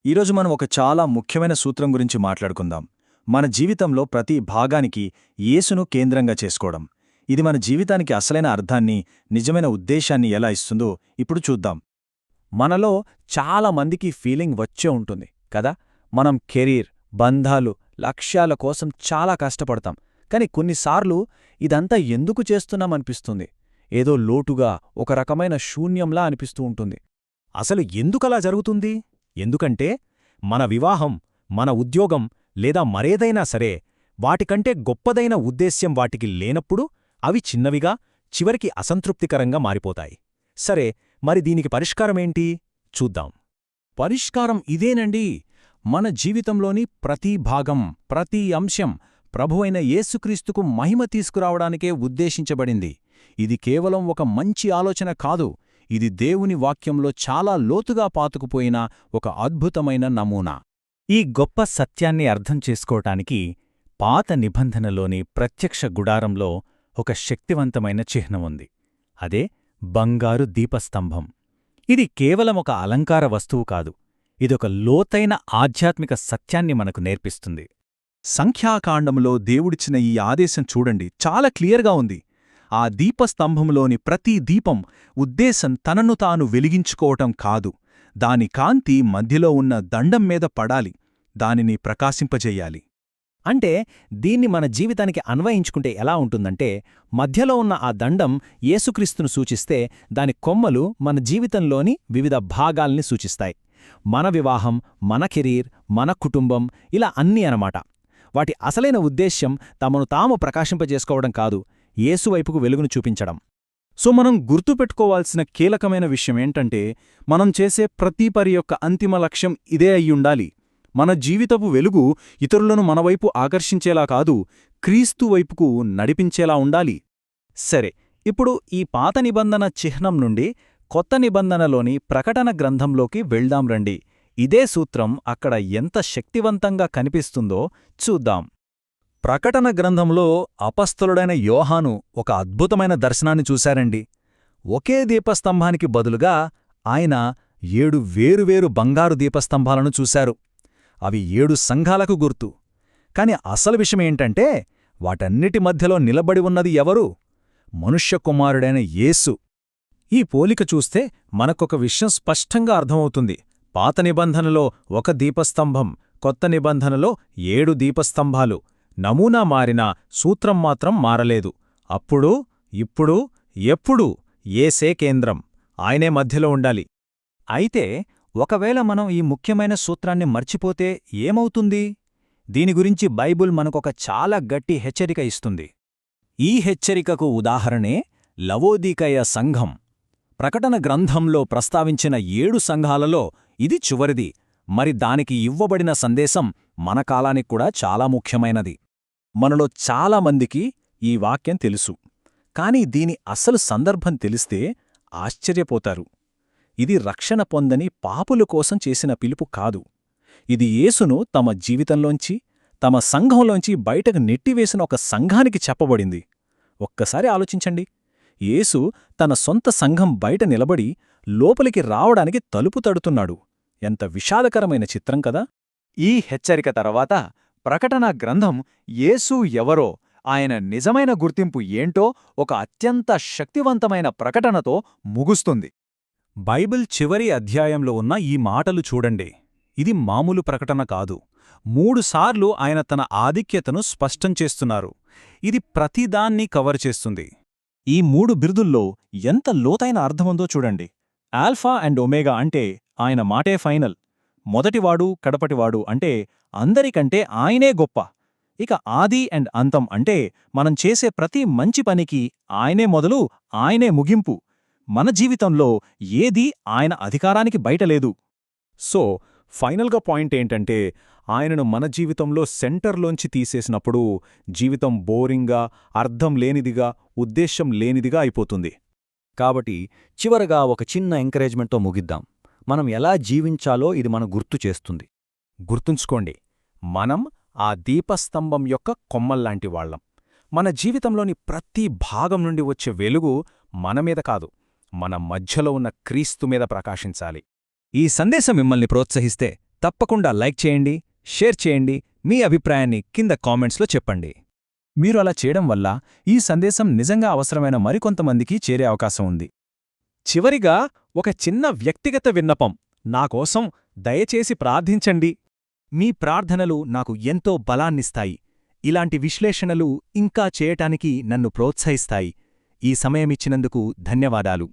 ఈరోజు మనం ఒక చాలా ముఖ్యమైన సూత్రం గురించి మాట్లాడుకుందాం. మన జీవితంలో ప్రతి భాగానికి యేసును కేంద్రంగా చేసుకోవడం. ఇది మన జీవితానికి అసలైన అర్థాన్ని, నిజమైన ఉద్దేశాన్ని ఎలా ఇస్తుందో ఇప్పుడు చూద్దాం. మనలో చాలా మందికి ఫీలింగ్ వచ్చే ఉంటుంది కదా. మనం కెరీర్, బంధాలు, లక్ష్యాల కోసం చాలా కష్టపడతాం. కాని కొన్నిసార్లు ఇదంతా ఎందుకు చేస్తున్నామనిపిస్తుంది. ఏదో లోటుగా, ఒక రకమైన శూన్యంలా అనిపిస్తూ ఉంటుంది. అసలు ఎందుకలా జరుగుతుంది? ఎందుకంటే మన వివాహం, మన ఉద్యోగం లేదా మరేదైనా సరే వాటికంటే గొప్పదైన ఉద్దేశ్యం వాటికి లేనప్పుడు అవి చిన్నవిగా, చివరికి అసంతృప్తికరంగా మారిపోతాయి. సరే, మరి దీనికి పరిష్కారమేంటి? చూద్దాం. పరిష్కారం ఇదేనండి. మన జీవితంలోని ప్రతి భాగం, ప్రతి అంశం ప్రభువైన యేసుక్రీస్తుకు మహిమ తీసుకురావడానికే ఉద్దేశించబడింది. ఇది కేవలం ఒక మంచి ఆలోచన కాదు. ఇది దేవుని వాక్యంలో చాలా లోతుగా పాతుకుపోయిన ఒక అద్భుతమైన నమూనా. ఈ గొప్ప సత్యాన్ని అర్థం చేసుకోవటానికి పాత నిబంధనలోని ప్రత్యక్ష గుడారంలో ఒక శక్తివంతమైన చిహ్నం ఉంది. అదే బంగారు దీపస్తంభం. ఇది కేవలం ఒక అలంకార వస్తువు కాదు. ఇదొక లోతైన ఆధ్యాత్మిక సత్యాన్ని మనకు నేర్పిస్తుంది. సంఖ్యాకాండంలో దేవుడిచ్చిన ఈ ఆదేశం చూడండి, చాలా క్లియర్గా ఉంది. ఆ దీపస్తంభంలోని ప్రతి దీపం ఉద్దేశం తనను తాను వెలిగించుకోవటం కాదు. దాని కాంతి మధ్యలో ఉన్న దండం మీద పడాలి, దానిని ప్రకాశింపజేయాలి. అంటే దీన్ని మన జీవితానికి అన్వయించుకుంటే ఎలా ఉంటుందంటే, మధ్యలో ఉన్న ఆ దండం యేసుక్రీస్తును సూచిస్తే, దాని కొమ్మలు మన జీవితంలోని వివిధ భాగాల్ని సూచిస్తాయి. మన వివాహం, మన కెరీర్, మన కుటుంబం, ఇలా అన్నీ అనమాట. వాటి అసలైన ఉద్దేశ్యం తమను తాము ప్రకాశింపజేసుకోవడం కాదు, యేసువైపుకు వెలుగును చూపించడం. సో మనం గుర్తుపెట్టుకోవాల్సిన కీలకమైన విషయమేంటంటే, మనం చేసే ప్రతి పని యొక్క అంతిమ లక్ష్యం ఇదే అయ్యుండాలి. మన జీవితపు వెలుగు ఇతరులను మనవైపు ఆకర్షించేలా కాదు, క్రీస్తు వైపుకు నడిపించేలా ఉండాలి. సరే, ఇప్పుడు ఈ పాత నిబంధన చిహ్నం నుండి కొత్త నిబంధనలోని ప్రకటన గ్రంథంలోకి వెళ్దాం రండి. ఇదే సూత్రం అక్కడ ఎంత శక్తివంతంగా కనిపిస్తుందో చూద్దాం. ప్రకటన గ్రంథంలో అపస్తులుడైన యోహాను ఒక అద్భుతమైన దర్శనాన్ని చూశారండి. ఒకే దీపస్తంభానికి బదులుగా ఆయన 7 వేరువేరు బంగారు దీపస్తంభాలను చూశారు. అవి 7 సంఘాలకు గుర్తు. కాని అసలు విషయమేంటంటే, వాటన్నిటి మధ్యలో నిలబడి ఉన్నది ఎవరు? మనుష్యకుమారుడైన యేసు. ఈ పోలిక చూస్తే మనకొక విషయం స్పష్టంగా అర్థమవుతుంది. పాత నిబంధనలో ఒక దీపస్తంభం, కొత్త నిబంధనలో 7 దీపస్తంభాలు. నమూనా మారినా సూత్రం మాత్రం మారలేదు. అప్పుడు, ఇప్పుడు, ఎప్పుడూ యేసే కేంద్రం, ఆయనే మధ్యలో ఉండాలి. అయితే ఒకవేళ మనం ఈ ముఖ్యమైన సూత్రాన్ని మర్చిపోతే ఏమవుతుంది? దీని గురించి బైబుల్ మనకొక చాలా గట్టి హెచ్చరిక ఇస్తుంది. ఈ హెచ్చరికకు ఉదాహరణే లవోదికయ సంఘం. ప్రకటన గ్రంథంలో ప్రస్తావించిన 7 సంఘాలలో ఇది చివరిది. మరి దానికి ఇవ్వబడిన సందేశం మన కాలానికి కూడా చాలా ముఖ్యమైనది. మనలో చాలామందికి ఈ వాక్యం తెలుసు, కాని దీని అసలు సందర్భం తెలిస్తే ఆశ్చర్యపోతారు. ఇది రక్షణ పొందని పాపుల కోసం చేసిన పిలుపు కాదు. ఇది యేసును తమ జీవితంలోంచి, తమ సంఘంలోంచి బయటకు నెట్టివేసిన ఒక సంఘానికి చెప్పబడింది. ఒక్కసారి ఆలోచించండి. యేసు తన సొంత సంఘం బయట నిలబడి లోపలికి రావడానికి తలుపు తడుతున్నాడు. ఎంత విషాదకరమైన చిత్రం కదా. ఈ హెచ్చరిక తర్వాత ప్రకటన గ్రంథం యేసు ఎవరో, ఆయన నిజమైన గుర్తింపు ఏంటో ఒక అత్యంత శక్తివంతమైన ప్రకటనతో ముగుస్తుంది. బైబిల్ చివరి అధ్యాయంలో ఉన్న ఈ మాటలు చూడండి. ఇది మామూలు ప్రకటన కాదు. 3 సార్లు ఆయన తన ఆధిక్యతను స్పష్టం చేస్తున్నారు. ఇది ప్రతిదాన్ని కవర్ చేస్తుంది. ఈ 3 బిరుదుల్లో ఎంత లోతైన అర్థముందో చూడండి. ఆల్ఫా అండ్ ఒమేగా అంటే ఆయన మాటే ఫైనల్. మొదటివాడు, కడపటివాడు అంటే అందరికంటే ఆయనే గొప్ప. ఇక ఆది అండ్ అంతం అంటే మనం చేసే ప్రతి మంచి పనికి ఆయనే మొదలు, ఆయనే ముగింపు. మన జీవితంలో ఏదీ ఆయన అధికారానికి బయటలేదు. సో ఫైనల్గా పాయింట్ ఏంటంటే, ఆయనను మన జీవితంలో సెంటర్లోంచి తీసేసినప్పుడు జీవితం బోరింగ్గా, అర్థం లేనిదిగా, ఉద్దేశం లేనిదిగా అయిపోతుంది. కాబట్టి చివరగా ఒక చిన్న ఎంకరేజ్మెంట్తో ముగిద్దాం. మనం ఎలా జీవించాలో ఇది మన గుర్తు చేస్తుంది. గుర్తుంచుకోండి, మనం ఆ దీపస్తంభం యొక్క కొమ్మల్లాంటి వాళ్లం. మన జీవితంలోని ప్రతి భాగం నుండి వచ్చే వెలుగు మనమీద కాదు, మన మధ్యలో ఉన్న క్రీస్తు మీద ప్రకాశించాలి. ఈ సందేశం మిమ్మల్ని ప్రోత్సహిస్తే తప్పకుండా లైక్ చేయండి, షేర్ చేయండి, మీ అభిప్రాయాన్ని కింద కామెంట్స్లో చెప్పండి. మీరు అలా చేయడం వల్ల ఈ సందేశం నిజంగా అవసరమైన మరికొంతమందికి చేరే అవకాశం ఉంది. చివరిగా ఒక చిన్న వ్యక్తిగత విన్నపం. నాకోసం దయచేసి ప్రార్థించండి. మీ ప్రార్థనలు నాకు ఎంతో బలాన్నిస్తాయి. ఇలాంటి విశ్లేషణలు ఇంకా చేయటానికి నన్ను ప్రోత్సహిస్తాయి. ఈ సమయమిచ్చినందుకు ధన్యవాదాలు.